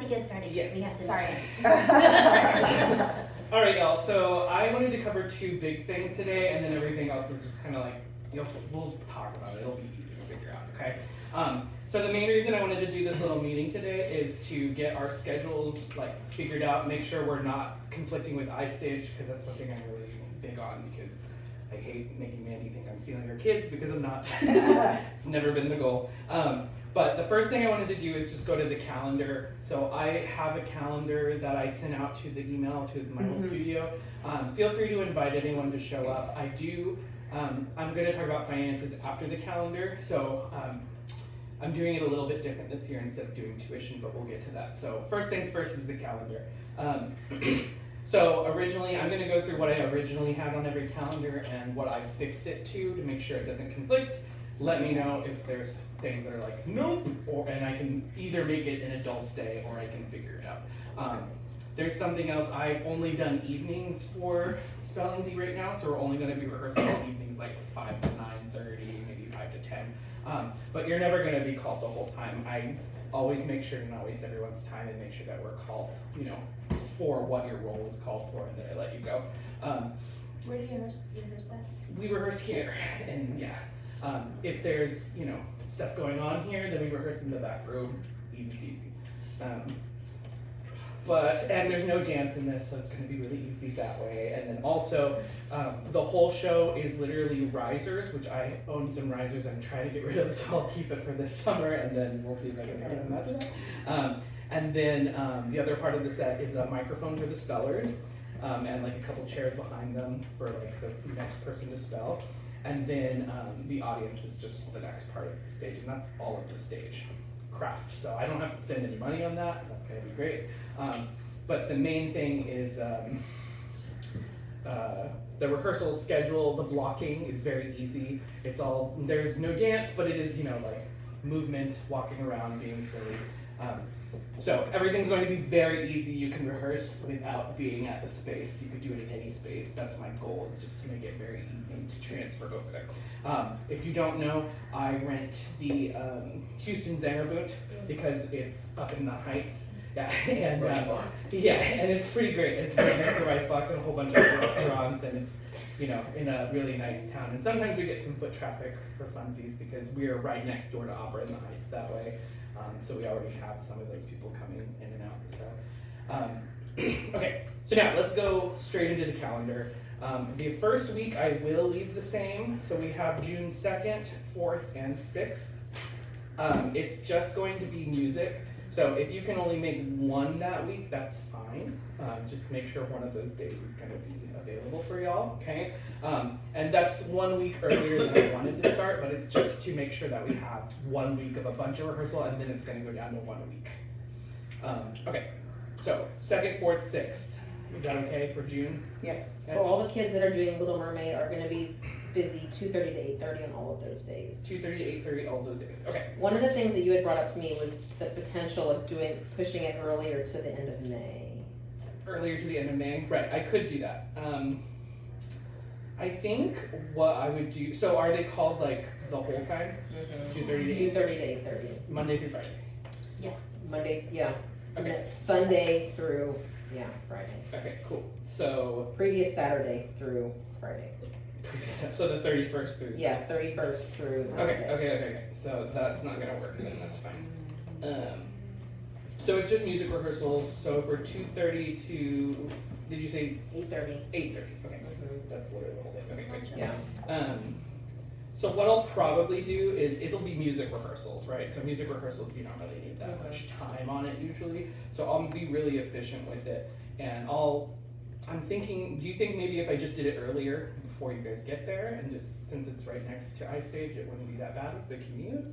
get started. Yes. We have to. Sorry. All right, y'all. So I wanted to cover two big things today, and then everything else is just kind of like, we'll talk about it. It'll be easy to figure out, okay? So the main reason I wanted to do this little meeting today is to get our schedules like figured out, make sure we're not conflicting with iStage, because that's something I'm really big on, because I hate making Mandy think I'm stealing her kids, because I'm not. It's never been the goal. But the first thing I wanted to do is just go to the calendar. So I have a calendar that I sent out to the email to my whole studio. Feel free to invite anyone to show up. I do, I'm going to talk about finances after the calendar. So I'm doing it a little bit different this year instead of doing tuition, but we'll get to that. So first things first is the calendar. So originally, I'm going to go through what I originally had on every calendar and what I fixed it to make sure it doesn't conflict. Let me know if there's things that are like, nope, and I can either make it an adult's day or I can figure it out. There's something else. I've only done evenings for spelling bee right now, so we're only going to be rehearsing on evenings like 5 to 9:30, maybe 5 to 10. But you're never going to be called the whole time. I always make sure to not waste everyone's time and make sure that we're called, for what your role is called for, and then I let you go. Where do you rehearse that? We rehearse here, and yeah. If there's, stuff going on here, then we rehearse in the back room, easy peasy. And there's no dance in this, so it's going to be really easy that way. And then also, the whole show is literally risers, which I own some risers I'm trying to get rid of, so I'll keep it for this summer, and then we'll see if I can get them after that. And then the other part of the set is a microphone for the spellers, and like a couple chairs behind them for like the next person to spell. And then the audience is just the next part of the stage, and that's all of the stage craft. So I don't have to spend any money on that. That's going to be great. But the main thing is the rehearsal schedule. The blocking is very easy. There's no dance, but it is, like movement, walking around, being silly. So everything's going to be very easy. You can rehearse without being at the space. You could do it in any space. That's my goal, is just to make it very easy to transfer over there. If you don't know, I rent the Houston Zangerboot because it's up in the Heights. Yeah, and and it's pretty great. It's right next to Ricebox and a whole bunch of restaurants, and it's in a really nice town. And sometimes we get some foot traffic for funsies because we're right next door to Opera in the Heights that way. So we already have some of those people coming in and out. So, okay, so now let's go straight into the calendar. The first week I will leave the same. So we have June 2nd, 4th, and 6th. It's just going to be music. So if you can only make one that week, that's fine. Just make sure one of those days is going to be available for y'all, okay? And that's 1 week earlier than I wanted to start, but it's just to make sure that we have 1 week of a bunch of rehearsal, and then it's going to go down to 1 week. Okay, so 2nd, 4th, 6th. Is that okay for June? Yes. So all the kids that are doing Little Mermaid are going to be busy 2:30 to 8:30 on all of those days. 2:30 to 8:30, all those days. Okay. One of the things that you had brought up to me was the potential of pushing it earlier to the end of May. Earlier to the end of May, right? I could do that. I think what I would do. So are they called like the whole time? 2:30 to 8:30. Monday through Friday. Yeah. Monday. Yeah. Okay. Sunday through Friday. Okay. Cool. So previous Saturday through Friday. So the 31st through. 31st through. Okay. So that's not gonna work. Then that's fine. So it's just music rehearsals. So for 2:30 to, did you say 8:30? 8:30. Okay. That's literally the whole thing. Okay, great. Yeah. So what I'll probably do is it'll be music rehearsals, right? So music rehearsals, you don't really need that much time on it usually. So I'll be really efficient with it, and I'm thinking, do you think maybe if I just did it earlier before you guys get there, and just since it's right next to iStage, it wouldn't be that bad with the commute,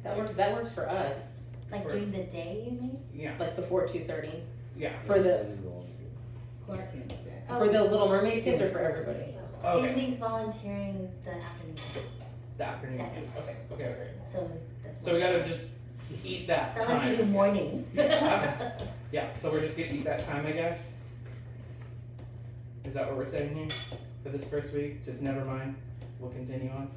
That works for us. Like during the day, you mean? Yeah. Like before 2:30. Yeah. For the Clark can do that. for the Little Mermaid kids or for everybody? Okay. Indy's volunteering the afternoon. The afternoon. That week. Okay. So that's. So we gotta just eat that So time. unless we do mornings. Yeah. So we're just gonna eat that time, I guess. Is that what we're saying here for this first week? Just never mind. We'll continue on.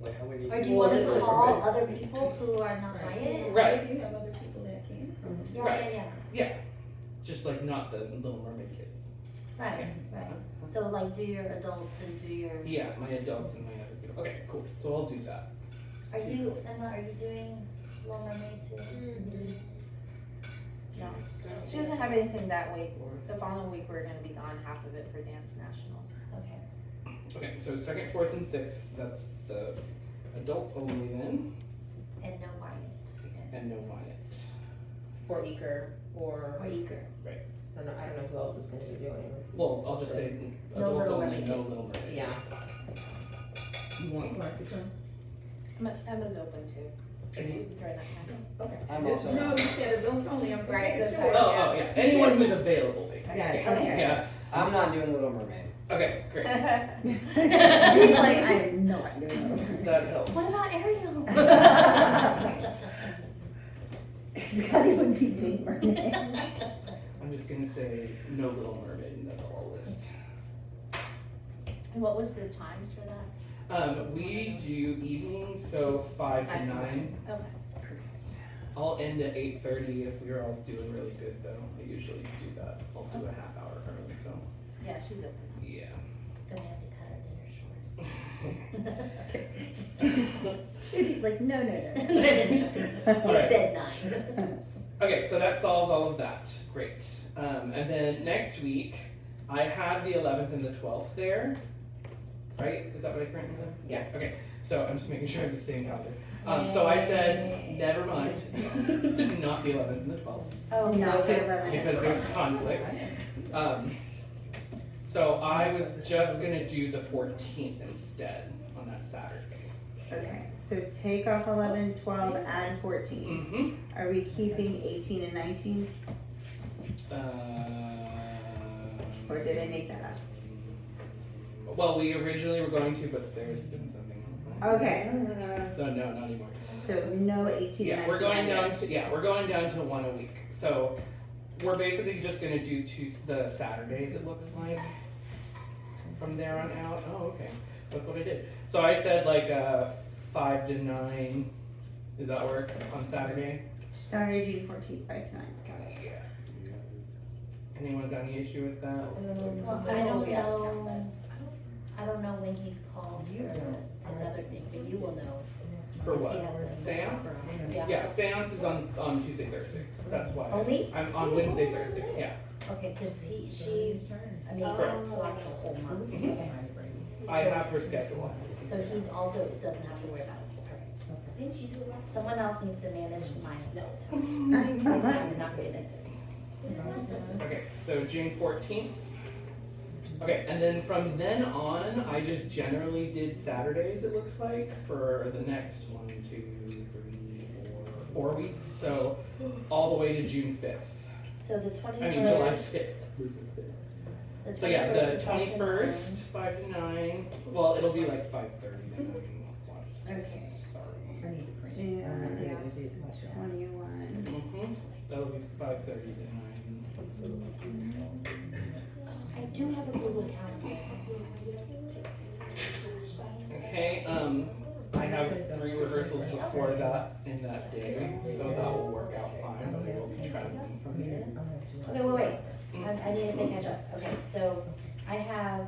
Like how many? Or do you want to call other people who are not Wyatt? Right. If you have other people that can. Yeah. Yeah, just like not the Little Mermaid kids. Right, right. So like do your adults and do your, Yeah, my adults and my other people. Okay, cool. So I'll do that. are you, Emma, are you doing Little Mermaid too? No, she doesn't have anything that week. The following week, we're gonna be gone half of it for dance nationals. Okay. Okay, so 2nd, 4th, and 6th, that's the adults only then, And no Wyatt. and no Wyatt. Or eager, or, Or Eager. I don't know who else is gonna be doing. Well, I'll just say No adults Little only, Mermaid no kids. Little Mermaid. Yeah, You want? Clark to come? Emma's open too. During that time. Okay. I'm also. No, you said adults only, I'm Right, making that's sure. right. Oh, yeah, anyone who's available, basically. Got it, okay. Yeah, I'm not doing Little Mermaid. okay, great, He's like, I am not doing that. that helps. What about Ariel? Scotty would be big mermaid. I'm just gonna say no Little Mermaid, and that's all I'll list. And what was the times for that? We do evenings, so 5 to 9. Okay. I'll end at 8:30 if we're all doing really good though. I usually do that. I'll do a half hour early, so, Yeah, she's open. yeah. Then we have to cut our dinner short. Judy's like, no. You Alright. said 9. Okay, so that solves all of that. Great. And then next week, I have the 11th and the 12th there. Right? Is that what I currently have? Yeah. Okay. So I'm just making sure I have the same calendar. So I said, never mind. Not the 11th and the 12th. Oh, No, Okay. the 11th. Because there's conflicts. So I was just gonna do the 14th instead on that Saturday. Okay, so take off 11, 12, add 14. Mm-hmm. Are we keeping 18 and 19? Or did I make that up? Well, we originally were going to, but there's been something else. Okay, So no, not anymore. so no 18 and 19. Yeah, we're going down added. to we're going down to 1 a week. So we're basically just gonna do the Saturdays. It looks like from there on out. Oh, okay, that's what I did. So I said like 5 to 9. Does that work on Saturday? Saturday, June 14th, 5 to 9. Yeah. Anyone got any issue with that? Well, I don't know when he's called for his other thing, but you will know. For if what? he has a- Seance? Yeah. Yeah, seance is on Tuesday, Thursdays. That's why. Only? I'm on Wednesday, Thursday. Yeah. Okay, cause she, I mean, Correct. to like the whole month. I have her schedule. So he also doesn't have to worry about it. Perfect. Someone else needs to manage my time. I'm not good at this. Okay, so June 14th. Okay, and then from then on, I just generally did Saturdays, it looks like, for the next 1, 2, 3, 4 weeks. So all the way to June 5th. So the 21st. I mean, July 5th. The So yeah, 21st the is 5 to 21st, 9. 5 to 9. Well, it'll be like 5:30 to 9. Okay. Sorry. I need to print. June I did watch that. 21. Mm-hmm. That'll be 5:30 to 9. I do have a Google Calendar. Okay, I have 3 rehearsals before that in that day, so that will work out fine, but I will be traveling from there. Okay, wait. I need to catch up. Okay, so I have,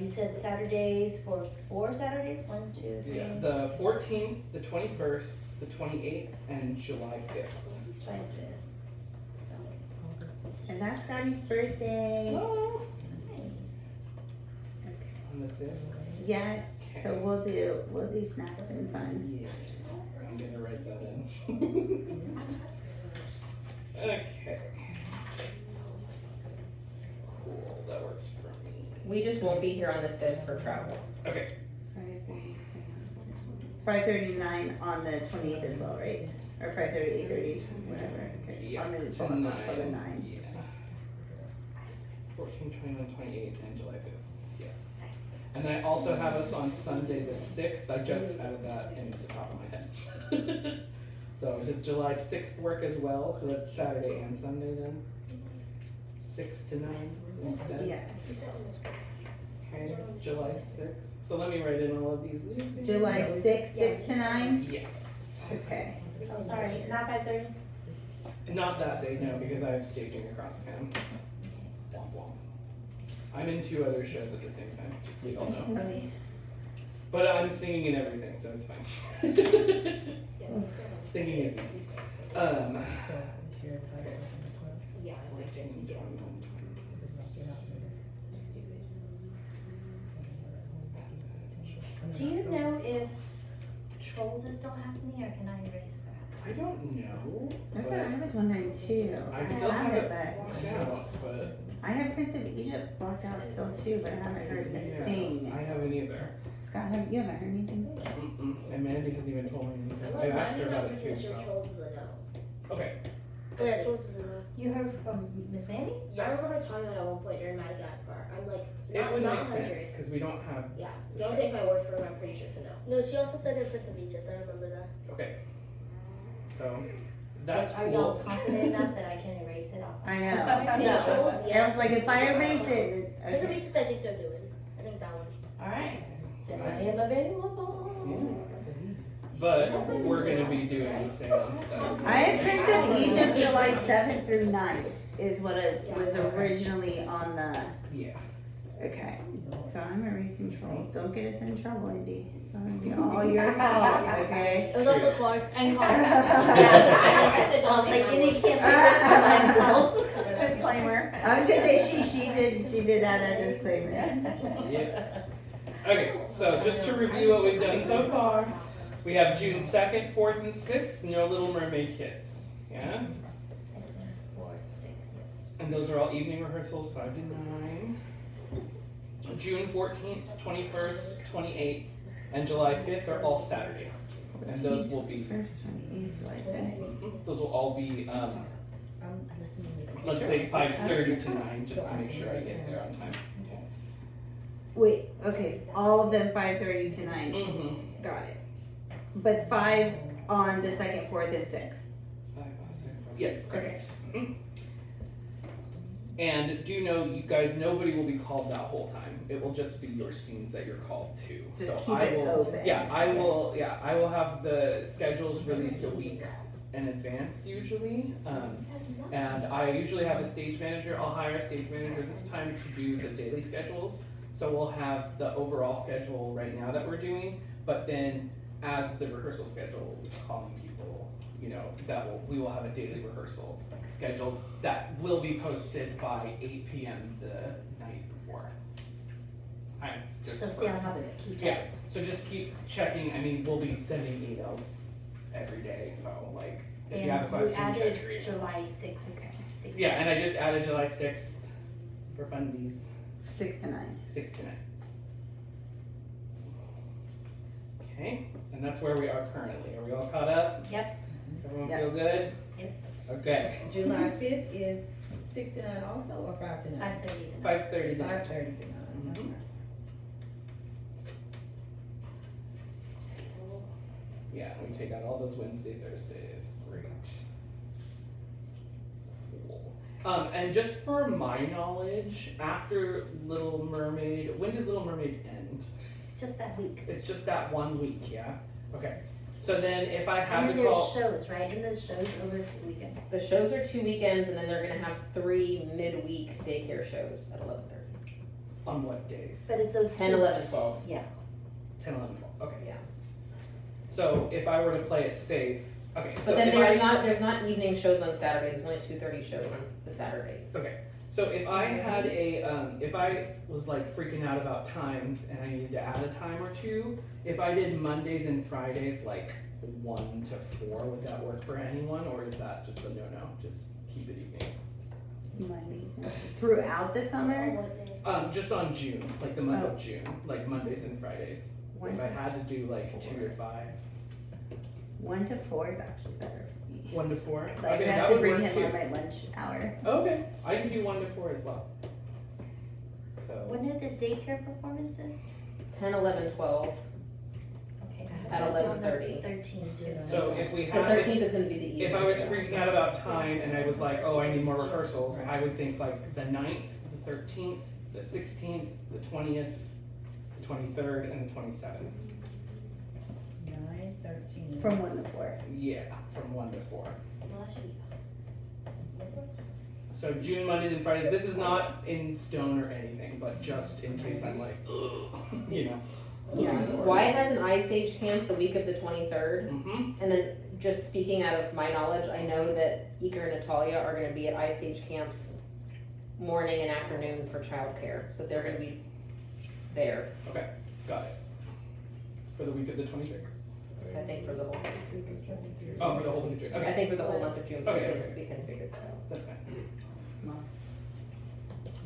you said Saturdays for 4 Saturdays? 1, 2, 3. Yeah, the 14th, the 21st, the 28th, and July 5th. And that's Scotty's birthday. Oh, Nice. Okay. on the 5th? Yes, so we'll do snacks and fun. Yes. I'm gonna write that in. Okay. Cool, that works for me. we just won't be here on the 5th for travel. Okay, 5:39 on the 28th as well, right? Or 5:30, 8:30, whatever. Okay. yeah, I'm gonna to pull it up for the 9. 9. Yeah. 14, 21, 28, and July 5th. Yes. And I also have us on Sunday the 6th. I just added that in at the top of my head. So does July 6th work as well? So that's Saturday and Sunday then? 6 to 9 instead? Yeah. Okay, July 6th. So let me write in all of these. July 6th, 6 to 9? Yes. Okay. Oh, sorry, not 5:30? Not that day, no, because I have staging across town. Womp womp. I'm in 2 other shows at the same time, just so you all know. Okay. But I'm singing and everything, so it's fine. Singing is easy. Yeah. 14, 21. Do you know if Trolls is still happening, or can I erase that? I don't know. That's but what I was wondering too. I still have it but blocked out, but I have Prince of Egypt blocked out still too, but I haven't heard anything. I haven't either. Scott, you haven't heard anything? And Mandy hasn't even told me anything. I'm I like asked her about it too. 99% sure So. Trolls is a no. Okay. Oh yeah, Trolls is a no. You heard from Miss Mandy? I remember her talking about it at one point during Madagascar. I'm like, It would not make 100. sense because we don't have. Yeah, don't take my word for it. I'm pretty sure it's a no. No, she also said in Prince of Egypt. I remember that. Okay. So that's Are y'all cool. confident enough that I can erase it off? I know. Yeah, Trolls, I yes. was like, if I erase it, Prince of okay. Egypt, I think they're doing. I think that one. Alright, then I am available. But we're gonna be doing Salem stuff. I have Prince of Egypt July 7th through 9th is what it was originally on the, Yeah. okay. So I'm erasing Trolls. Don't get us in trouble, Indy. It's not gonna be all your fault, okay? It was also Clark. And Yeah, I was like, you can't take this by myself. Disclaimer. I was gonna say she did add a disclaimer. Yeah. Okay, so just to review what we've done so far, we have June 2nd, 4th, and 6th, no Little Mermaid kits. Yeah? 4, 6, yes. And those are all evening rehearsals, 5 to 9. June 14th, 21st, 28th, and July 5th are all Saturdays. And those will be, First 28th, July 6th. those will all be, let's say 5:30 to 9, just to make sure I get there on time. Wait, okay, all of them 5:30 to 9. Mm-hmm. Got it. But 5 on the 2nd, 4th, and 6th. Yes, correct. Mhm. And do know, you guys, nobody will be called that whole time. It will just be your scenes that you're called to. Just So keep I it will, open. yeah, I will have the schedules released a week in advance usually. And I usually have a stage manager. I'll hire a stage manager this time to do the daily schedules. So we'll have the overall schedule right now that we're doing, but then as the rehearsal schedule is calling people, we will have a daily rehearsal schedule that will be posted by 8 p.m. the night before. So stay on top of it, keep Yeah, checking. so just keep checking. I mean, we'll be sending emails every day, so like, if you have a And question, you check added your email. July 6th. 16th. Yeah, and I just added July 6th for funsies, 6 to 9. 6 to 9. Okay, and that's where we are currently. Are we all caught up? Yep. Everyone Yep. feel good? Yes, Okay. July 5th is 6 to 9 also, or 5 to 9? 5:30 to 9. 5:30 to 9. 5:30 to 9. Mhm. Yeah, we take out all those Wednesday, Thursdays. Great. Cool. And just for my knowledge, after Little Mermaid, when does Little Mermaid end? Just that week. It's just that 1 week, yeah? Okay. So then if I have And to then call. there's shows, right? And there's shows over 2 weekends. The shows are 2 weekends, and then they're gonna have 3 midweek daycare shows at 11:30. On what days? But it's those 10, two- 11, 12. Yeah. 10, 11, 12. Okay. Yeah. So if I were to play it safe, okay. So But then if there's not evening shows on Saturdays. There's only 2:30 shows on the Saturdays. Okay. So if I had if I was like freaking out about times and I needed to add a time or two, if I did Mondays and Fridays like 1 to 4, would that work for anyone, or is that just a no-no? Just keep it evenings. Mondays. Throughout the summer? What day? Just on June, like the month Oh. of June, like Mondays and Fridays. One If I to had to do like 2 to 5, 1 to 4 is actually better for me. 1 to 4. Like, Okay, I that have to would bring work him too. on my lunch hour. Okay, I can do 1 to 4 as well. So. When are the daycare performances? 10, 11, 12. Okay. At 11:30. 13 too. So if we The had. 13th is gonna be the evening. If I was show. freaking out about time and I was like, oh, I need more rehearsals, I would think like the 9th, the 13th, the 16th, the 20th, the 23rd, and the 27th. 9, 13. From 1 to 4. Yeah, from 1 to 4. Well, that should be fine. So June Mondays and Fridays. This is not in stone or anything, but just in case I'm like, ugh, you know. Yeah. Wyatt has an Ice Age camp the week of the 23rd. Mm-hmm. And then, just speaking out of my knowledge, I know that Iker and Natalia are gonna be at Ice Age camps morning and afternoon for childcare, so they're gonna be there, Got it. For the week of the 23rd. I think, for the whole, Oh, for the whole week of June. I Okay, think for the whole month of June, Okay, because okay. we can figure that out. that's fine.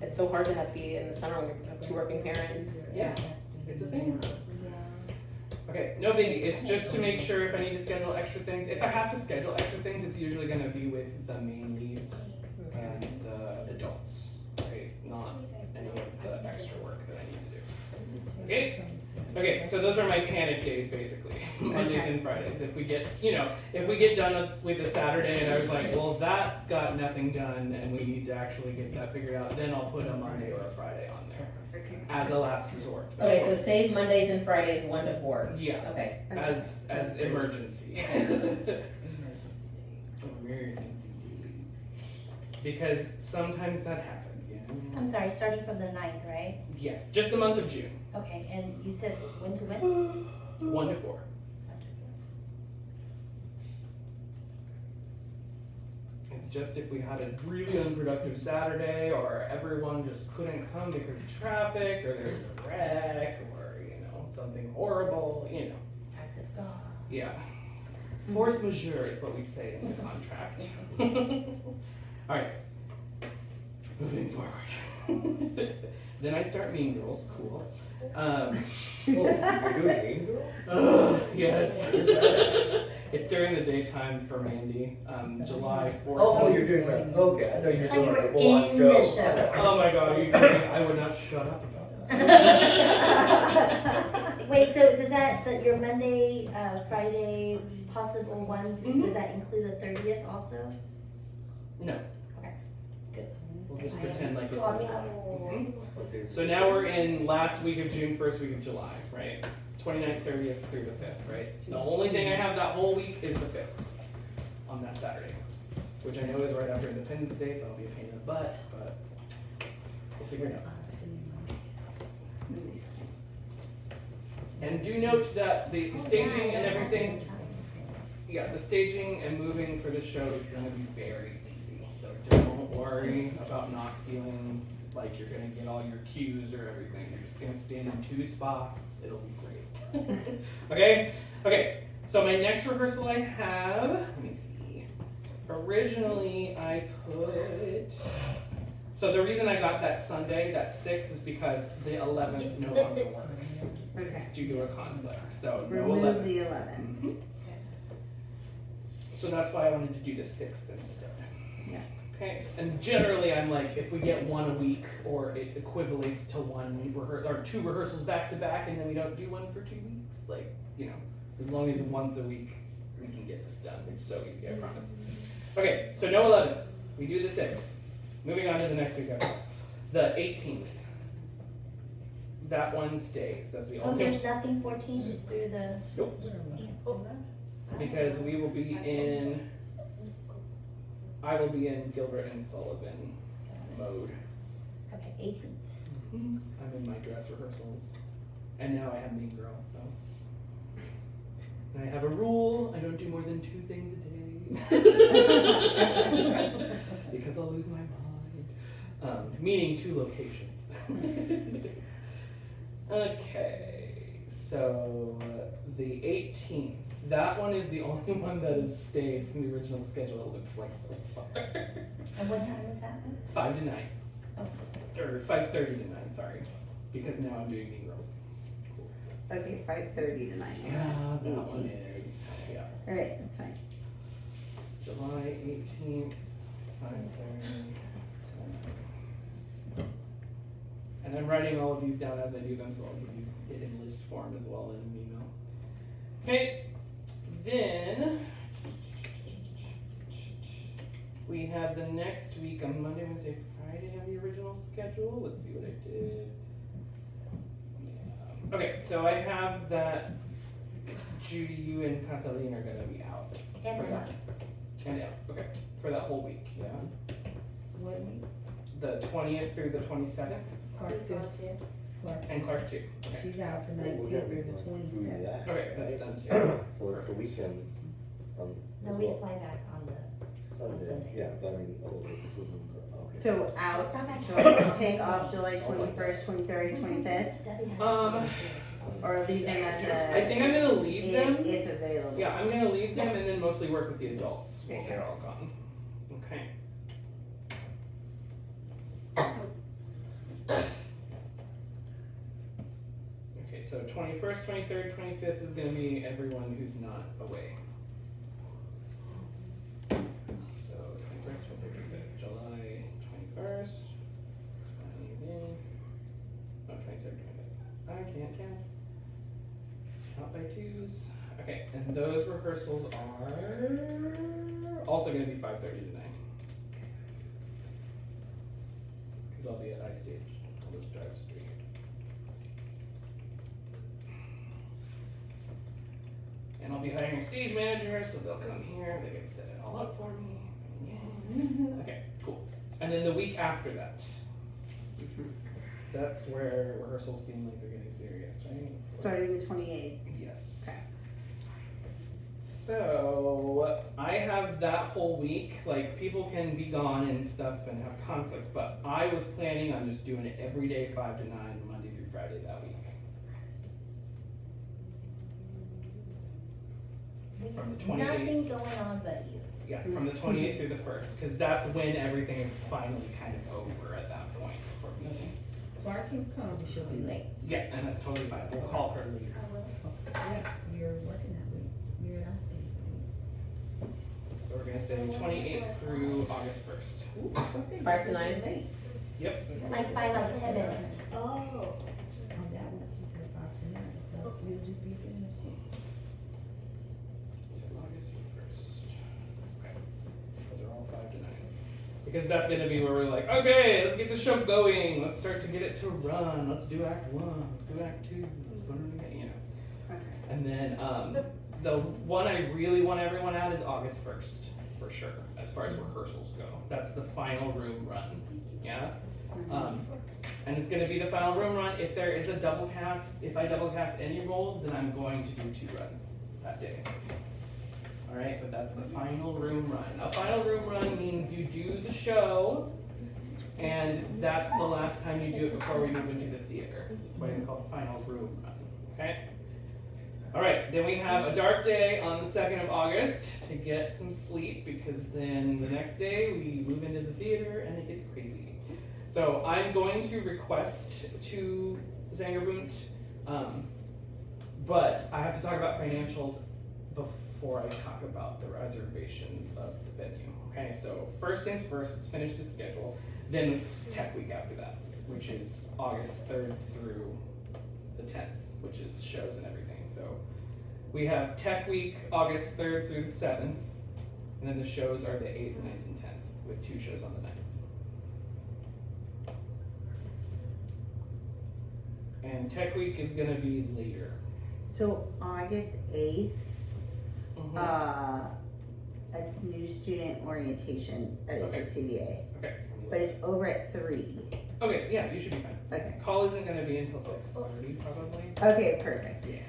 It's so hard to have to be in the summer when you have two working parents. Yeah, it's a thing. Okay, no biggie. It's just to make sure if I need to schedule extra things. If I have to schedule extra things, it's usually going to be with the main leads and the adults, right? Not any of the extra work that I need to do. Okay? Okay, so those are my panic days basically. Mondays and Fridays. If we get, if we get done with a Saturday and I was like, well, that got nothing done and we need to actually get that figured out, then I'll put a Monday or a Friday on there as a last resort. Okay, so save Mondays and Fridays 1 to 4. Yeah, Okay. as emergency. Emergency days. Because sometimes that happens, you know? I'm sorry, starting from the 9th, right? Yes, just the month of June, Okay, and you said when to when? 1 to 4. It's just if we had a really unproductive Saturday or everyone just couldn't come because of traffic or there's a wreck or, something horrible, Act of God. Yeah. Force majeure is what we say in the contract. All right. Moving forward. Then I start Mean Girls. Cool. You're doing Mean Girls? Yes. It's during the daytime for Mandy. July 14th. Oh, you're doing that. Okay, I know you're I thought you doing were a full-on in the show. Oh my God, are you kidding? I would not shut up about that. Wait, so does that your Monday, Friday possible ones, Mhm. does that include the 30th also? No. Okay, good. We'll just I pretend like it's. caught this up. Mhm. Okay. So now we're in last week of June, first week of July, right? 29th, 30th through the 5th, right? The only thing I have that whole week is the 5th on that Saturday, which I know is right after Independence Day, so I'll be a pain in the butt, but we'll figure it out. And do note that the staging and everything, the staging and moving for this show is going to be very easy. So don't worry about not feeling like you're going to get all your cues or everything. You're just going to stand in 2 spots. It'll be great. Okay? Okay. So my next rehearsal I have, let me see. Originally I put, so the reason I got that Sunday, that 6th, is because the 11th no longer works Okay. due to a conflict. So no Remove 11th. the 11. Mhm. So that's why I wanted to do the 6th instead. Yeah. Okay, and generally I'm like, if we get one a week, or it equivalates to or 2 rehearsals back to back, and then we don't do one for 2 weeks, like, as long as once a week we can get this done. It's so easy, I promise. Okay, so no 11th. We do the 6th. Moving on to the next week after. The 18th. That one stays. That's the Oh, only. there's nothing 14th through the, Nope. Because we will be in. I will be in Gilbert and Sullivan mode. okay, 18th. I'm in my dress rehearsals, and now I have Mean Girl. So, and I have a rule: I don't do more than 2 things a day because I'll lose my mind. Meaning 2 locations. Okay, so the 18th. That one is the only one that has stayed from the original schedule. It looks like so far. And what time is that one? 5 to 9. Oh, Or 5:30 to 9, sorry. Because now I'm doing Mean Girls. Okay, 5:30 to 9. Yeah, that 18th. one is. Yeah. All right, that's fine. July 18th, 5:30 to 9. And I'm writing all of these down as I do them, so I'll give you it in list form as well in an email. Okay, then we have the next week on Monday, Wednesday, Friday on the original schedule. Let's see what I did. Yeah. Okay, so I have that Judy, you and Kathleen are gonna be out. and for then that. And yeah, okay, for that whole week, yeah. What week? The 20th through the 27th, Clark too. Clark. and Clark too. Okay, She's out the We're 19th gonna through be the going 27th. through that, okay, that's right? done too. So it's the weekend, No, as we well. fly back on the, Sunday, Sunday. yeah, but I mean, oh, wait, this isn't, okay. So out, It's not back. do I want to take off July 21st, 23rd, 25th, Debbie has Um, or leave them at the? I think I'm gonna leave them. If available. Yeah, I'm gonna leave them and then mostly work with the adults while Okay. they're all gone. Okay. Okay, so 21st, 23rd, 25th is gonna be everyone who's not away. So 21st, 23rd, 25th, July 21st. Oh, 23rd, 25th. I can't count. Count by twos. Okay, and those rehearsals are also gonna be 5:30 to 9. Cause I'll be at iStage, I'll just drive straight. And I'll be hiring a stage manager, so they'll come here, they can set it all up for me. Yeah. Okay, cool. And then the week after that, that's where rehearsals seem like they're getting serious, right? Starting the 28th. Yes. Okay. So I have that whole week, like people can be gone and stuff and have conflicts, but I was planning on just doing it every day 5 to 9, Monday through Friday that week. From the 28th. nothing going on but you. Yeah, from the 28th through the 1st, because that's when everything is finally kind of over at that point for me. Clark can come, but she'll be late. Yeah, and that's totally fine. We'll call her later. Yeah, you're working that week. You're at iStage. So we're gonna say 28th through August 1st. Ooh, what's it? 5 to 9? Late. Yep. Like by like 10 minutes. Oh. On that one, he said 5 to 9, so we'll just be finished. August 1st. Okay. So they're all 5 to 9. Because that's gonna be where we're like, okay, let's get the show going. Let's start to get it to run. Let's do Act 1. Let's do Act 2. Let's go to the, you know. Okay. And then the one I really want everyone at is August 1st, for sure, as far as rehearsals go. That's the final room run. Yeah? And it's gonna be the final room run. If there is a double cast, if I double cast any roles, then I'm going to do 2 runs that day. Alright, but that's the final room run. A final room run means you do the show, and that's the last time you do it before we move into the theater. That's why it's called final room run. Okay? Alright, then we have a dark day on the 2nd of August to get some sleep, because then the next day we move into the theater and it gets crazy. So I'm going to request to Zangerbund, but I have to talk about financials before I talk about the reservations of the venue. Okay, so first things first, let's finish the schedule. Then it's Tech Week after that, which is August 3rd through the 10th, which is shows and everything. So we have Tech Week August 3rd through the 7th, and then the shows are the 8th, 9th, and 10th, with 2 shows on the 9th. And Tech Week is gonna be later. So August 8th, it's new student orientation at Okay. HSTDA, Okay. but it's over at 3. Okay, yeah, you should be fine. Okay. Call isn't gonna be until 6:30 probably. Okay, perfect. Yeah.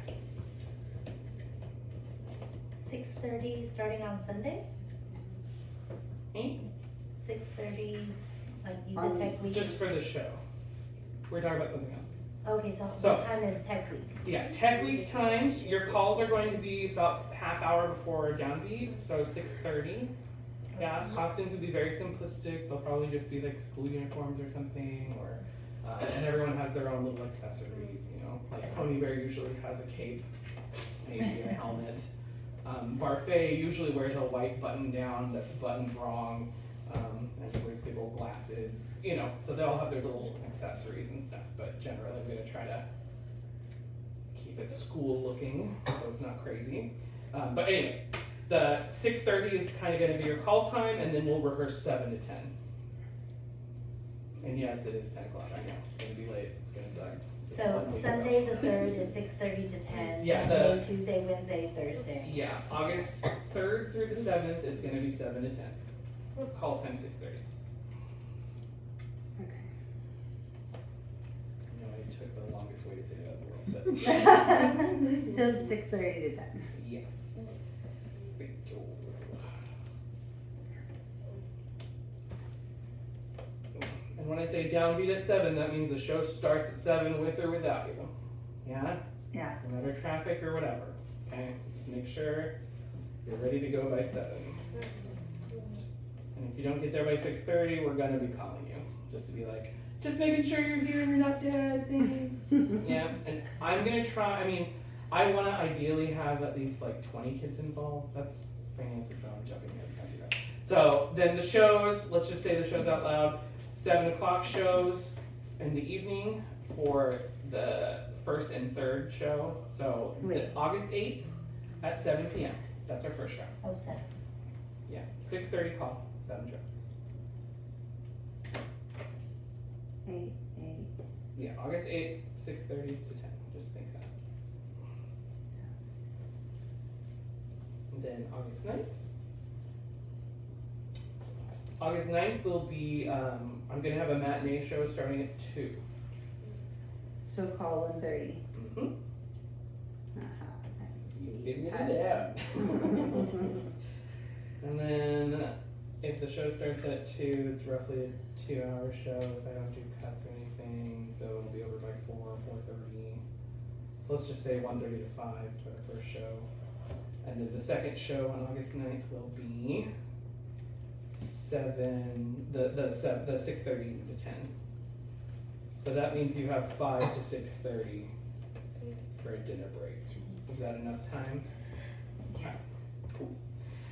6:30 starting on Sunday? Hmm? 6:30, like you said Tech Week Just is- for the show. We're talking about something else. Okay, so So- what time is Tech Week? Yeah, Tech Week times, your calls are going to be about half hour before downbeat, so 6:30. Yeah, costumes will be very simplistic. They'll probably just be like school uniforms or something, or and everyone has their own little accessories. You know, like Pony Bear usually has a cape, maybe a helmet. Barfay usually wears a white button down that's buttoned wrong, and he wears big old glasses. You know, so they all have their little accessories and stuff. But generally, I'm gonna try to keep it school looking, so it's not crazy. But anyway. The 6:30 is kind of going to be your call time, and then we'll rehearse 7 to 10. And yes, it is 10 o'clock, I know, it's gonna be late, it's gonna suck. It's So 1 week Sunday ago. the 3rd is 6:30 to 10. Yeah, Monday, Tuesday, Wednesday, Thursday. Yeah, August 3rd through the 7th is gonna be 7 to 10. Call time 6:30. Okay. I know I took the longest way to say that in the world, but So 6:30 to 10. yes. Thank you. And when I say downbeat at 7, that means the show starts at 7 with or without you. Yeah? Yeah. No matter traffic or whatever. Okay? So just make sure you're ready to go by 7. And if you don't get there by 6:30, we're gonna be calling you. Just to be like, just making sure you're here and you're not dead, thanks. Yeah, and I'm gonna try, I mean, I wanna ideally have at least like 20 kids involved. That's finances, so I'm jumping here, we can't do that. So then the shows, let's just say the shows out loud, 7 o'clock shows in the evening for the 1st and 3rd show. So Wait. August 8th at 7 p.m. That's our first show. Oh, 7. Yeah, 6:30 call, 7 show. 8. Yeah, August 8th, 6:30 to 10, just think that. And then August 9th. August 9th will be, I'm gonna have a matinee show starting at 2. So call 1:30. Mm-hmm. You figured Had it out. And then if the show starts at 2, it's roughly a 2-hour show if I don't do cuts or anything, so it'll be over by 4:30. So let's just say 1:30 to 5 for the first show. And then the second show on August 9th will be 6:30 to 10. So that means you have 5 to 6:30 for a dinner break. Is that enough time? Yes. Cool.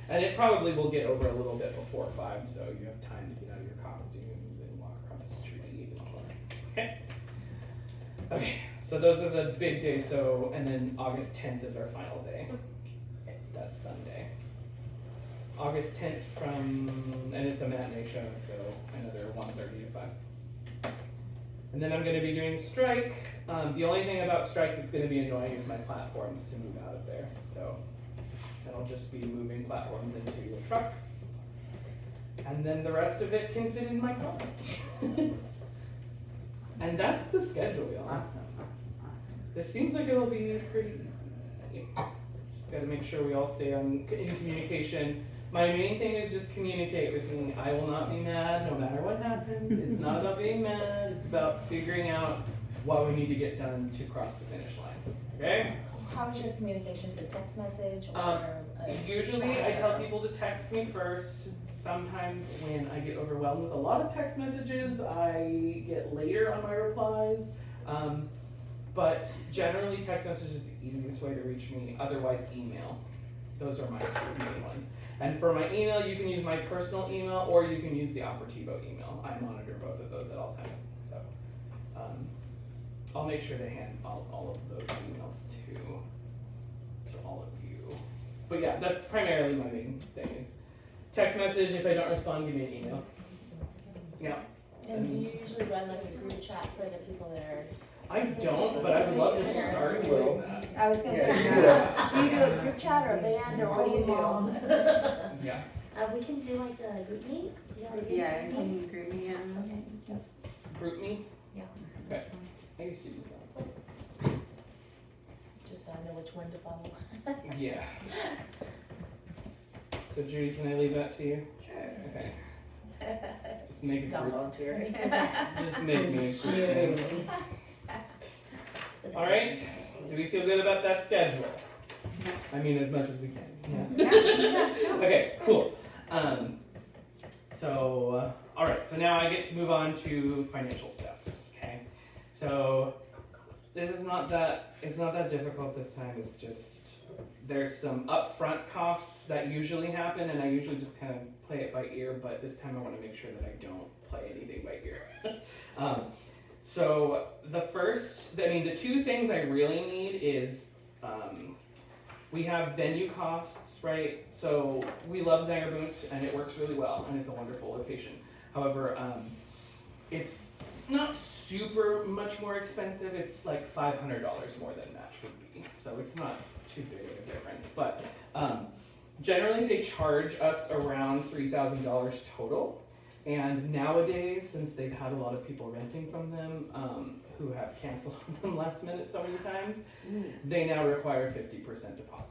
And it probably will get over a little bit before 5, so you have time to get out of your costumes and walk across the street and all that. Okay. Okay, so those are the big days. So, and then August 10th is our final day. That's Sunday. August 10th and it's a matinee show, so another 1:30 to 5. And then I'm going to be doing Strike. The only thing about Strike that's going to be annoying is my platforms to move out of there. So I'll just be moving platforms into a truck. And then the rest of it can fit in my car. And that's the schedule, y'all. Awesome. This seems like it'll be pretty easy. Just gotta make sure we all stay in communication. My main thing is just communicate with me. I will not be mad no matter what happens. It's not about being mad. It's about figuring out what we need to get done to cross the finish line. Okay? How is your communication through text message or? Usually I tell people to text me first. Sometimes when I get overwhelmed with a lot of text messages, I get later on my replies. But generally text message is the easiest way to reach me. Otherwise email. Those are my 2 main ones. And for my email, you can use my personal email or you can use the Operativo email. I monitor both of those at all times. So I'll make sure to hand all of those emails to all of you. But yeah, that's primarily my main thing is text message. If I don't respond, give me an email. Yeah. And do you usually run like a group chat for the people that are? I don't, but I would love to start doing that. I was gonna say, Yeah. do you do a group chat or a band or what do you do? Yeah. We can do like a group meet. Do you know how to use Yeah, group can meet? you group me in? Okay. Group me? Yeah. Okay. I used to use that. Just so I know which one to follow. Yeah. So Judy, can I leave that to you? Sure. Okay. Just make a Don't group. volunteer. Just make me a group. All right. Do we feel good about that schedule? I mean, as much as we can. Yeah. Okay. Cool. All right. So now I get to move on to financial stuff. Okay. So this is not that. It's not that difficult this time. It's just there's some upfront costs that usually happen, and I usually just kind of play it by ear. But this time I want to make sure that I don't play anything by ear. So the two things I really need is we have venue costs, right? So we love Zangerboot and it works really well and it's a wonderful location. However, It's not super much more expensive. It's like $500 more than match would be. So it's not too big of a difference. But generally they charge us around $3,000 total. And nowadays, since they've had a lot of people renting from them who have canceled on them last minute so many times, they now require 50% deposit.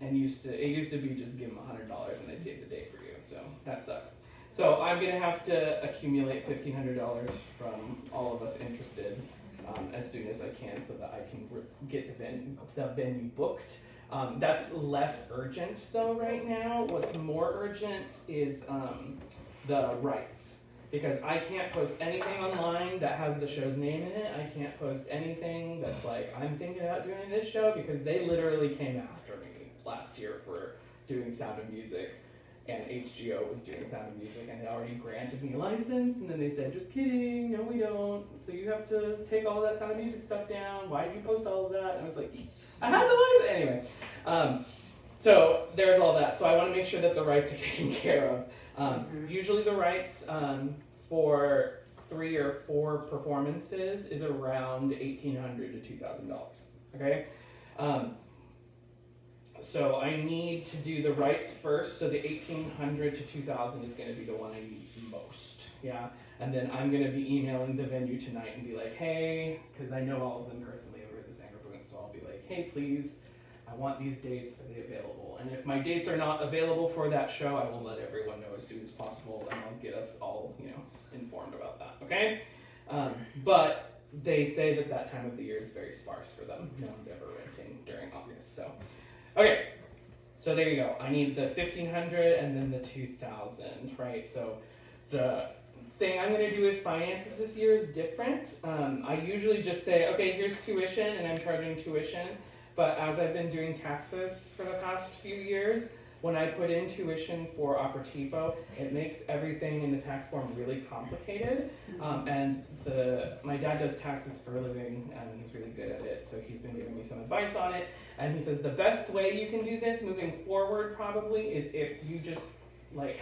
And it used to be just give them $100 and they save the day for you. So that sucks. So I'm gonna have to accumulate $1,500 from all of us interested as soon as I can, so that I can get the venue booked. That's less urgent though right now. What's more urgent is the rights, because I can't post anything online that has the show's name in it. I can't post anything that's like, I'm thinking about doing this show, because they literally came after me last year for doing Sound of Music, and HGO was doing Sound of Music, and they already granted me a license, and then they said, just kidding, no we don't, so you have to take all that Sound of Music stuff down, why'd you post all of that? And I was like, I had the license! Anyway, so there's all that, so I want to make sure that the rights are taken care of. Usually the rights for 3 or 4 performances is around $1,800 to $2,000, okay? So I need to do the rights first, so the $1,800 to $2,000 is going to be the one I need most, yeah? And then I'm going to be emailing the venue tonight and be like, hey, because I know all of them personally over at the Sanger Booth, so I'll be like, hey, please, I want these dates, are they available? And if my dates are not available for that show, I will let everyone know as soon as possible, and I'll get us all, informed about that, okay? But they say that time of the year is very sparse for them. No one's ever renting during August, so. Okay, so there you go. I need the $1,500 and then the $2,000, right? So the thing I'm gonna do with finances this year is different. I usually just say, okay, here's tuition, and I'm charging tuition. But as I've been doing taxes for the past few years, when I put in tuition for Operativo, it makes everything in the tax form really complicated. And my dad does taxes for a living, and he's really good at it, so he's been giving me some advice on it. And he says the best way you can do this moving forward probably is if you just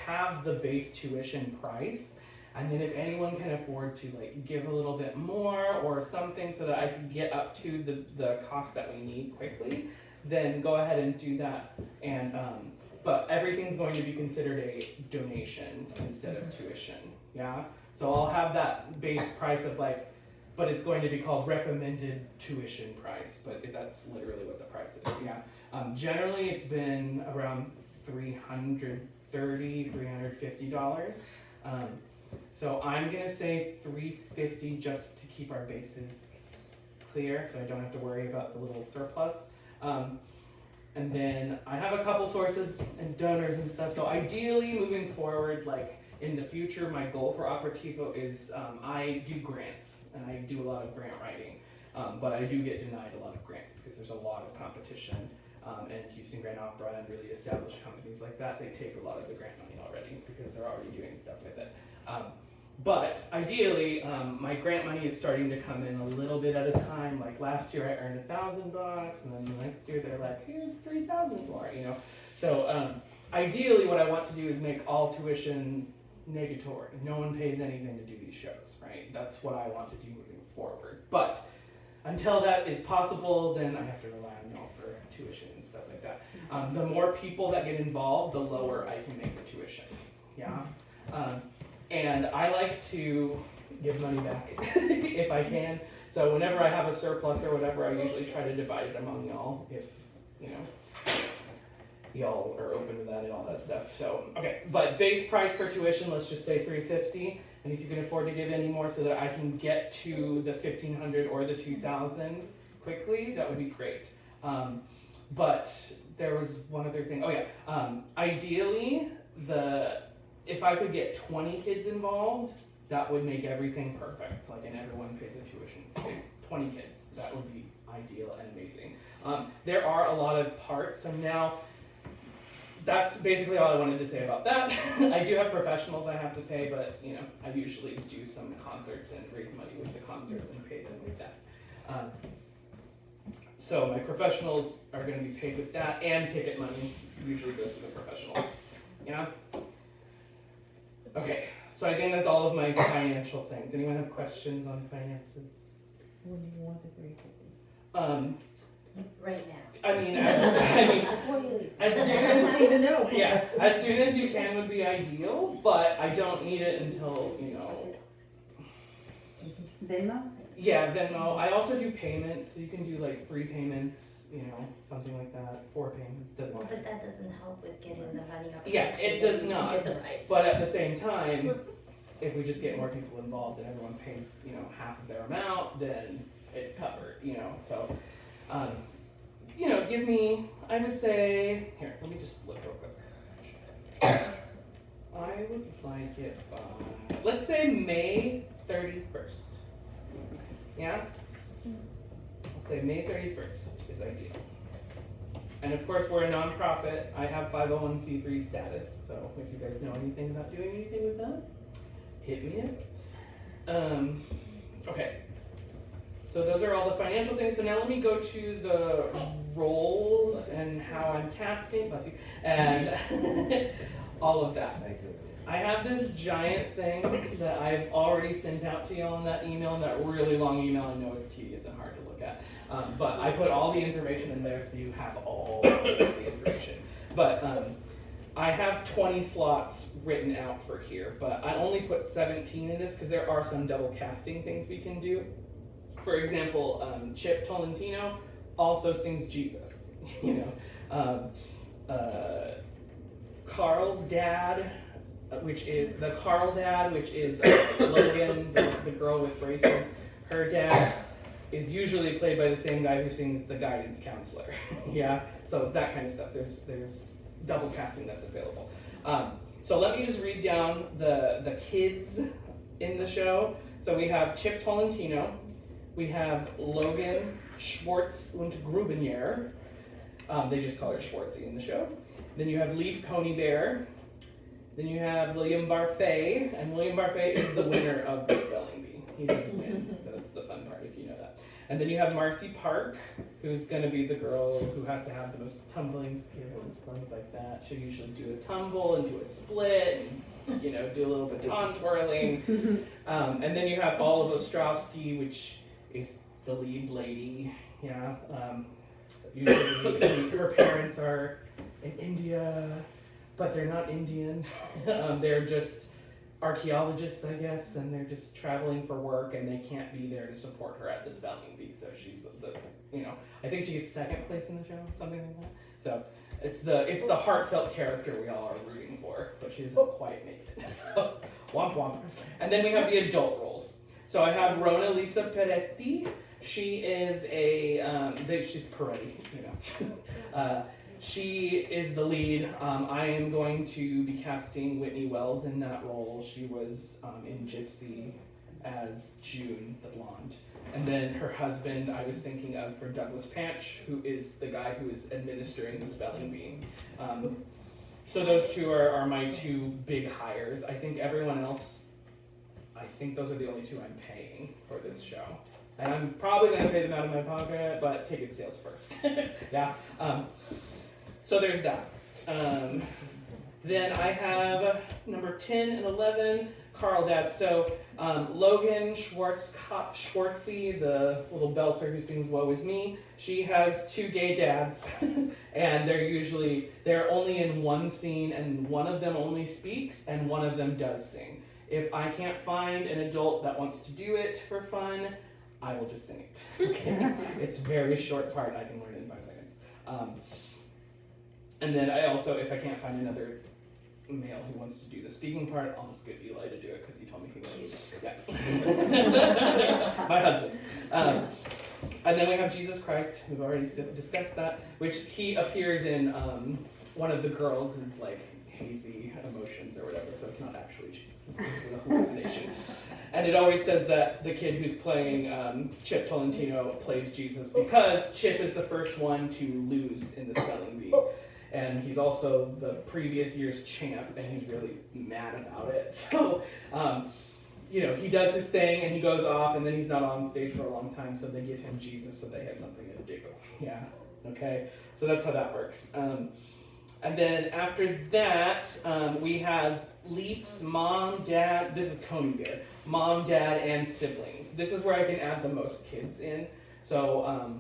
have the base tuition price, and then if anyone can afford to give a little bit more or something so that I can get up to the cost that we need quickly, then go ahead and do that. And but everything's going to be considered a donation instead of tuition, yeah? So I'll have that base price of but it's going to be called recommended tuition price, but that's literally what the price is, yeah? Generally it's been around $330, $350. So I'm gonna say $350 just to keep our bases clear, so I don't have to worry about the little surplus. And then I have a couple sources and donors and stuff, so ideally moving forward, in the future, my goal for Operativo is I do grants, and I do a lot of grant writing, but I do get denied a lot of grants because there's a lot of competition, and Houston Grand Opera and really established companies like that, they take a lot of the grant money already because they're already doing stuff with it. But ideally, my grant money is starting to come in a little bit at a time. Like last year I earned $1,000, and then the next year they're like, here's $3,000 more, So ideally what I want to do is make all tuition negatory. No one pays anything to do these shows, right? That's what I want to do moving forward. But until that is possible, then I have to rely on y'all for tuition and stuff like that. The more people that get involved, the lower I can make the tuition, yeah? And I like to give money back if I can. So whenever I have a surplus or whatever, I usually try to divide it among y'all if, y'all are open to that and all that stuff. So, okay, but base price for tuition, let's just say $350. And if you can afford to give any more so that I can get to the $1,500 or the $2,000 quickly, that would be great. But there was one other thing. Oh yeah, ideally, if I could get 20 kids involved, that would make everything perfect. And everyone pays a tuition. 20 kids, that would be ideal and amazing. There are a lot of parts, so now that's basically all I wanted to say about that. I do have professionals I have to pay, but I usually do some concerts and raise money with the concerts and pay them with that. So my professionals are going to be paid with that, and ticket money usually goes to the professionals. Yeah. Okay, so I think that's all of my financial things. Anyone have questions on finances? When do you want the 350? Right now. I mean, Before you leave. as soon I as just need to know. yeah, as soon as you can would be ideal, but I don't need it until, Venmo? yeah, Venmo. I also do payments, so you can do like 3 payments, something like that, 4 payments, doesn't Well, matter. but that doesn't help with getting the money up. Yes, it does not. Get the rights. But at the same time, if we just get more people involved and everyone pays, half of their amount, then it's covered, so, give me, I would say, here, let me just look real quick. I would like it by, let's say May 31st. Yeah? I'll say May 31st is ideal. And of course, we're a nonprofit. I have 501c3 status, so if you guys know anything about doing anything with that, hit me up. Okay. So those are all the financial things. So now let me go to the roles and how I'm casting, bless you, and all of that. Thank you. I have this giant thing that I've already sent out to y'all in that email, that really long email. I know it's tedious and hard to look at, but I put all the information in there so you have all the information. But I have 20 slots written out for here, but I only put 17 in this because there are some double casting things we can do. For example, Chip Tolentino also sings Jesus. Carl's dad, which is the Carl dad, which is Logan, the girl with braces. Her dad is usually played by the same guy who sings the guidance counselor. Yeah, so that kind of stuff. There's double casting that's available. So let me just read down the kids in the show. So we have Chip Tolentino, we have Logan Schwartz und Grubenier. They just call her Schwartzy in the show. Then you have Leaf Coney Bear. Then you have William Barfay, and William Barfay is the winner of the spelling bee. He doesn't win, so that's the fun part if you know that. And then you have Marcy Park, who's going to be the girl who has to have the most tumbling skills, things like that. She'll usually do a tumble and do a split, and, do a little baton twirling. And then you have Olive Ostrovsky, which is the lead lady. Yeah. Usually her parents are in India, but they're not Indian. They're just archaeologists, I guess, and they're just traveling for work, and they can't be there to support her at the spelling bee. So she's I think she gets 2nd place in the show, something like that. So it's the heartfelt character we all are rooting for, but she doesn't quite make it. So womp womp. And then we have the adult roles. So I have Rona Lisa Peretti. She is she's Peretti, she is the lead. I am going to be casting Whitney Wells in that role. She was in Gypsy as June, the blonde. And then her husband, I was thinking of for Douglas Panch, who is the guy who is administering the spelling bee. So those two are my 2 big hires. I think everyone else, those are the only 2 I'm paying for this show. And I'm probably going to pay them out of my pocket, but ticket sales first. Yeah. So there's that. Then I have number 10 and 11, Carl Dad. So Logan Schwartzy, the little belter who sings Woe Is Me, she has 2 gay dads. And they're only in one scene, and one of them only speaks and one of them does sing. If I can't find an adult that wants to do it for fun, I will just sing it. Okay? It's a very short part. I can learn it in 5 seconds. And then I also, if I can't find another male who wants to do the speaking part, I'll just get Eli to do it because he told me he would. Yeah. My husband. And then we have Jesus Christ, we've already discussed that, which he appears in one of the girls' hazy emotions or whatever, so it's not actually Jesus. It's just a hallucination. And it always says that the kid who's playing Chip Tolentino plays Jesus because Chip is the first one to lose in the spelling bee. And he's also the previous year's champ, and he's really mad about it. So, he does his thing, and he goes off, and then he's not on stage for a long time, so they give him Jesus so they have something to do. Yeah, okay? So that's how that works. And then after that, we have Leaf's mom, dad. This is Coney Bear. Mom, dad, and siblings. This is where I can add the most kids in. So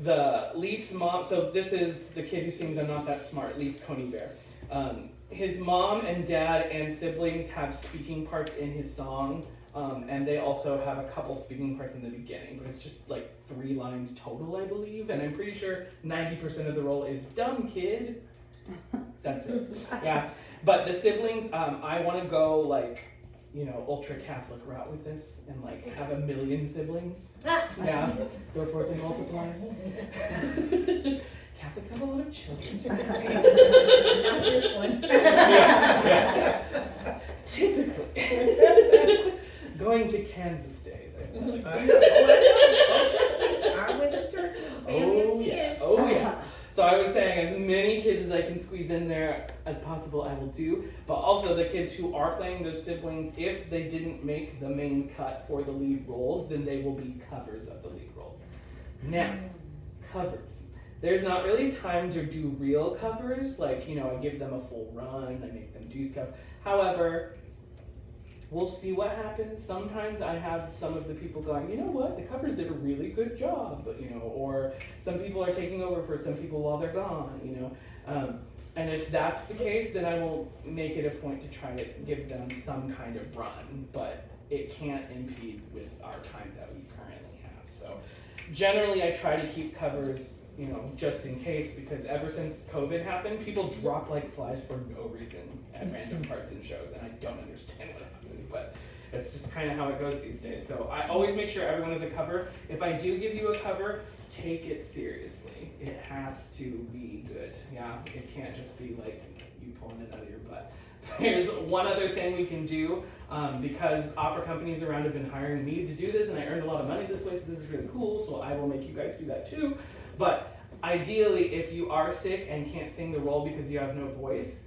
the Leaf's mom. So this is the kid who sings "I'm Not That Smart." Leaf Coney Bear. His mom and dad and siblings have speaking parts in his song. And they also have a couple speaking parts in the beginning, but it's just like 3 lines total, I believe. And I'm pretty sure 90% of the role is dumb kid. That's it. Yeah. But the siblings, I want to go like, ultra Catholic route with this and like have 1 million siblings. Yeah. Go forth and multiply. Catholics have a lot of children. Not this one. Yeah. Typically. Going to Kansas days, I feel like. I know. Oh, trust me. I went to church with family of 10. Oh yeah. So I was saying as many kids as I can squeeze in there as possible I will do. But also the kids who are playing those siblings, if they didn't make the main cut for the lead roles, then they will be covers of the lead roles. Now, covers. There's not really time to do real covers, like, I give them a full run, I make them do stuff. However, we'll see what happens. Sometimes I have some of the people going, you know what, the covers did a really good job, or some people are taking over for some people while they're gone, and if that's the case, then I will make it a point to try to give them some kind of run, but it can't impede with our time that we currently have. So generally I try to keep covers, just in case, because ever since COVID happened, people drop like flies for no reason at random parts in shows, and I don't understand what happened, but it's just kind of how it goes these days. So I always make sure everyone is a cover. If I do give you a cover, take it seriously. It has to be good. Yeah, it can't just be like you pulling it out of your butt. There's one other thing we can do, because opera companies around have been hiring me to do this, and I earned a lot of money this way, so this is really cool, so I will make you guys do that too. But ideally, if you are sick and can't sing the role because you have no voice,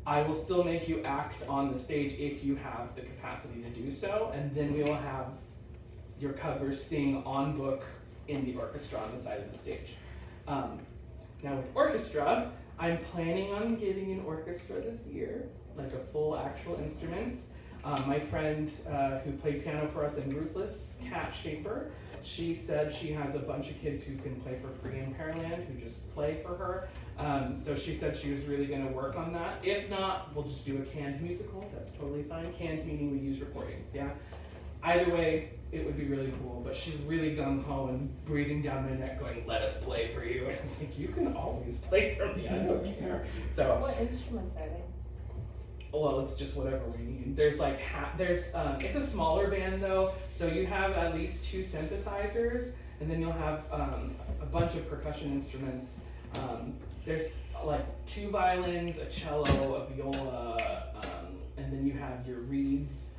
I will still make you act on the stage if you have the capacity to do so, and then we will have your covers sing on book in the orchestra on the side of the stage. Now with orchestra, I'm planning on getting an orchestra this year, like a full actual instruments. My friend who played piano for us in Ruthless, Kat Schaefer, she said she has a bunch of kids who can play for free in Pearland who just play for her. So she said she was really going to work on that. If not, we'll just do a canned musical. That's totally fine. Canned meaning we use recordings, yeah? Either way, it would be really cool. But she's really gung-ho and breathing down my neck going, let us play for you. And I was like, you can always play for me. I don't care. So, What instruments are they? well, it's just whatever we need. There's like, it's a smaller band though, so you have at least 2 synthesizers, and then you'll have a bunch of percussion instruments. There's like 2 violins, a cello, a viola, and then you have your reeds.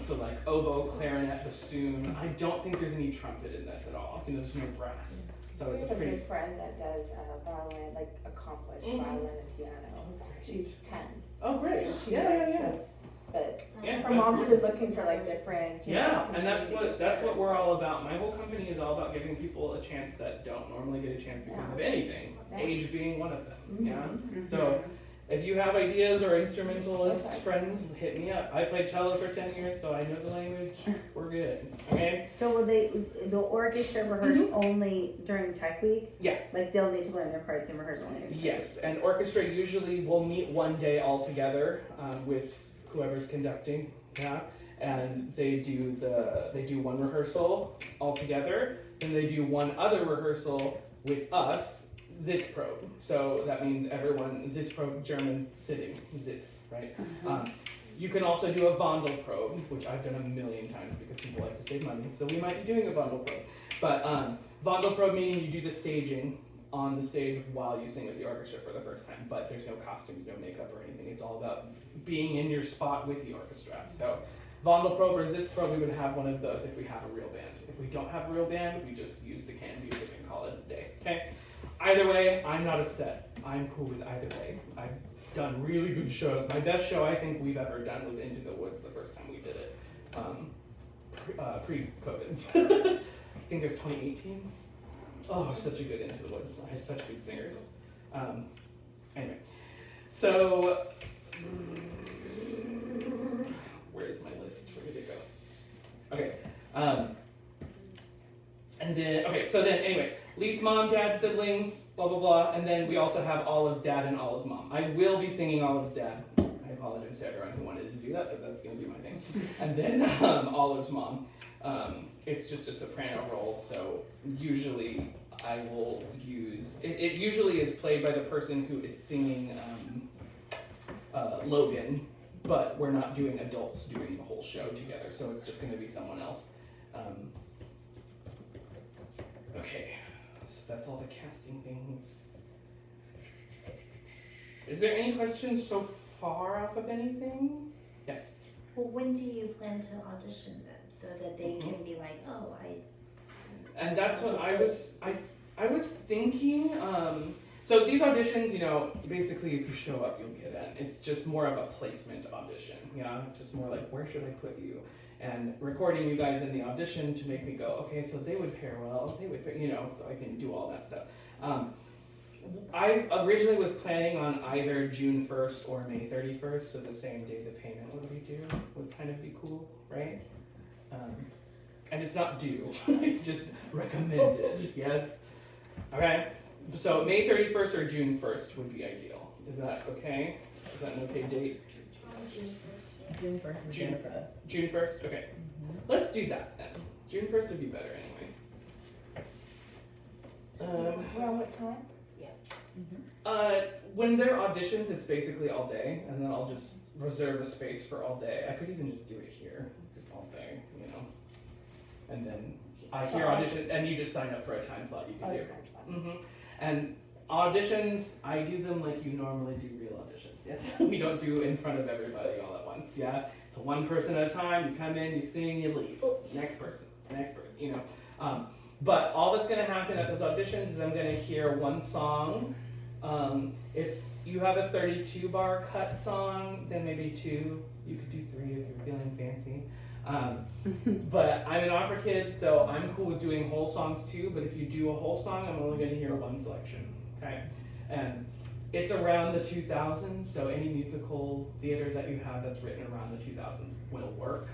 So like oboe, clarinet, bassoon. I don't think there's any trumpet in this at all. There's no brass. So I it's have a pretty. good friend that does violin, like accomplished violin and piano. She's 10. Oh, great. And she Yeah. does, but Yeah, her mom's been looking for like different. Yeah, and that's opportunities what for we're all about. My whole company is all about giving people a chance that don't normally get a chance because of anything. Yeah. Age being one of them. Mhm. Yeah. So if you have ideas or instrumentalist Okay. friends, hit me up. I played cello for 10 years, so I know the language. We're good. Okay. So will the orchestra rehearse only during tech week? Yeah. Like they'll need to learn their parts and rehearse only during tech Yes, and orchestra usually will meet one day all together with whoever's conducting. Yeah. And they do one rehearsal all together, then they do one other rehearsal with us. Sitzprobe. So that means everyone, Sitzprobe, German sitting, Sitz, right? You can also do a Wandelprobe, which I've done 1,000,000 times because people like to save money. So we might be doing a Wandelprobe. But Wandelprobe meaning you do the staging on the stage while you sing with the orchestra for the first time. But there's no costumes, no makeup or anything. It's all about being in your spot with the orchestra. So Wandelprobe or Sitzprobe, we would have one of those if we have a real band. If we don't have a real band, we just use the canned music and call it a day. Okay? Either way, I'm not upset. I'm cool with either way. I've done really good shows. My best show I think we've ever done was Into the Woods the first time we did it, pre-COVID. I think it was 2018. Oh, such a good Into the Woods. I had such good singers. Anyway, So, where's my list? Where did it go? Okay. And then, okay, so then anyway, Leaf's mom, dad, siblings, blah, blah, blah. And then we also have Olive's dad and Olive's mom. I will be singing Olive's dad. I apologize to everyone who wanted to do that, but that's going to be my thing. And then Olive's mom. It's just a soprano role, so usually I will use, it usually is played by the person who is singing Logan, but we're not doing adults doing the whole show together, so it's just going to be someone else. Okay, so that's all the casting things. Is there any questions so far off of anything? Yes? Well, when do you plan to audition them so that they can be like, oh, And that's what I was thinking, so these auditions, you know, basically if you show up, you'll get in. It's just more of a placement audition, you know? It's just more like, where should I put you? And recording you guys in the audition to make me go, okay, so they would pair well, they would pair, you know, so I can do all that stuff. I originally was planning on either June 1st or May 31st, so the same day the payment would be due would kind of be cool, right? And it's not due, it's just recommended, yes? Okay, so May 31st or June 1st would be ideal. Is that okay? Is that an okay date? June 1st is June- better for us. June 1st? Okay. Let's do that then. June 1st would be better anyway. Around what time? When there are auditions, it's basically all day, and then I'll just reserve a space for all day. I could even just do it here, just all day, you know. And then I hear audition, and you just sign up for a time slot you can do. And auditions, I do them like you normally do real auditions. Yes, we don't do in front of everybody all at once. Yeah, it's one person at a time. You come in, you sing, you leave. Next person, you know. But all that's going to happen at those auditions is I'm going to hear one song. If you have a 32 bar cut song, then maybe 2. You could do 3 if you're feeling fancy. But I'm an opera kid, so I'm cool with doing whole songs too. But if you do a whole song, I'm only going to hear one selection. Okay, and it's around the 2000s, so any musical theater that you have that's written around the 2000s will work.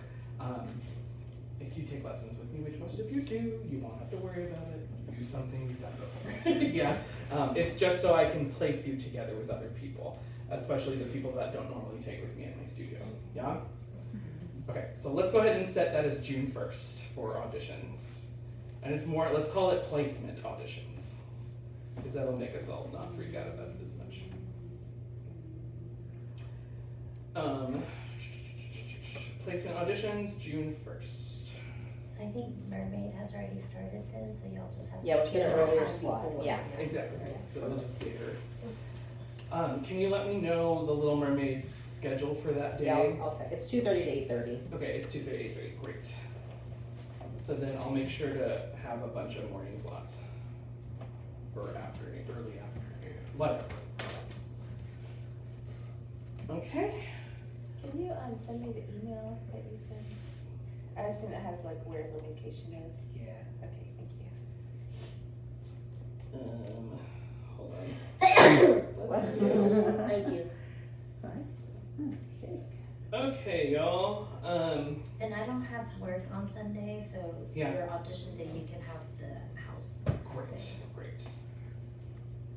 If you take lessons with me, which most of you do, you won't have to worry about it. Do something you've done before. Yeah, it's just so I can place you together with other people, especially the people that don't normally take with me in my studio. Yeah? Okay, so let's go ahead and set that as June 1st for auditions. And it's more, let's call it placement auditions, because that'll make us all not freak out about it as much. Placement auditions, June 1st. So I think Mermaid has already started then, so y'all just have to. Yeah, we're just gonna keep earlier time slot, before. yeah. Exactly. So we'll just get her. Can you let me know the Little Mermaid schedule for that day? Yeah, I'll take, it's 2:30 to 8:30. Okay, it's 2:30, 8:30, great. So then I'll make sure to have a bunch of morning slots. Or afternoon, early afternoon, whatever. Okay. Can you send me the email that you sent? I assume it has like where the location is. Yeah. Okay, thank you. Hold on. Thank you. Okay, y'all. And I don't have work on Sunday, so Yeah. your audition day, you can have the house. Great.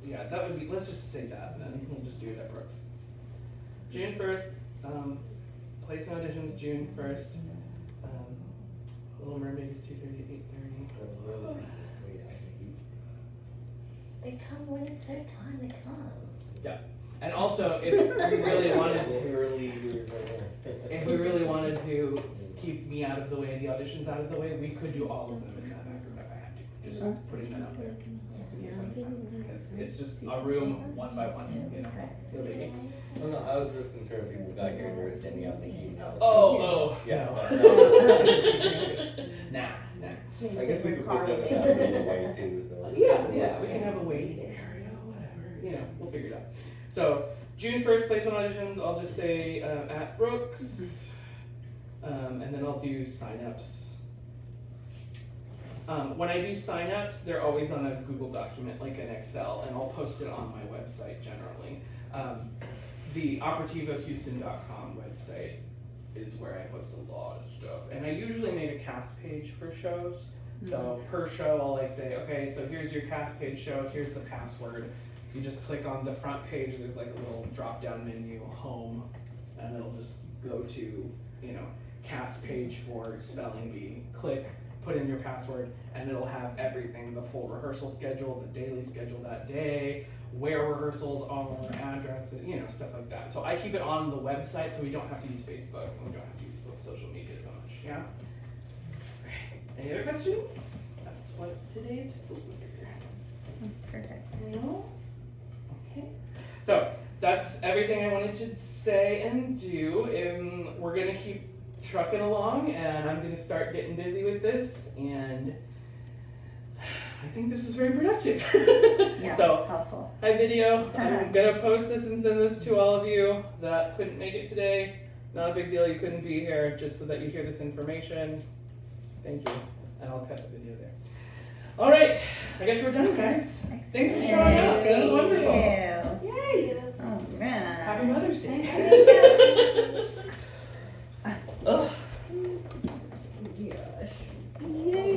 Yeah, that would be, let's just say that, and then we'll just do it at Brooks. June 1st, place auditions June 1st. Little Mermaid is 2:30 to 8:30. They come when it's their time, they come. Yeah, and also if we really wanted to keep me out of the way, the auditions out of the way, we could do all of them in that back room if I had to. Just putting that out there. Because it's just a room one by one, you know. No biggie. Oh, no, I was just concerned people got here and they were standing out thinking. Oh, Yeah. Nah. I guess we could put them in the way too, so. Yeah, we can have a waiting area, whatever, you know, we'll figure it out. So, June 1st placement auditions, I'll just say at Brooks, and then I'll do signups. When I do signups, they're always on a Google document, like an Excel, and I'll post it on my website generally. the operativohouston.com website is where I post a lot of stuff. And I usually make a cast page for shows. So per show, I'll like say, okay, so here's your cast page show, here's the password. You just click on the front page, there's like a little drop down menu, home, and it'll just go to, you know, cast page for spelling bee. Click, put in your password, and it'll have everything, the full rehearsal schedule, the daily schedule that day, where rehearsals are, addresses, you know, stuff like that. So I keep it on the website so we don't have to use Facebook, and we don't have to use social media so much, yeah? Any other questions? That's what today's for. That's perfect. No? Okay. So that's everything I wanted to say and do. We're gonna keep trucking along, and I'm gonna start getting busy with this, and I think this is very productive. Yeah, So helpful. hi video. I'm gonna post this and send this to all of you that couldn't make it today. Not a big deal, you couldn't be here, just so that you hear this information. Thank you, and I'll cut the video there. All right, I guess we're done, guys. Thanks for showing up. That was wonderful. Thank you. Yay! All right. Happy Mother's Day. Ugh. Gosh. Yay.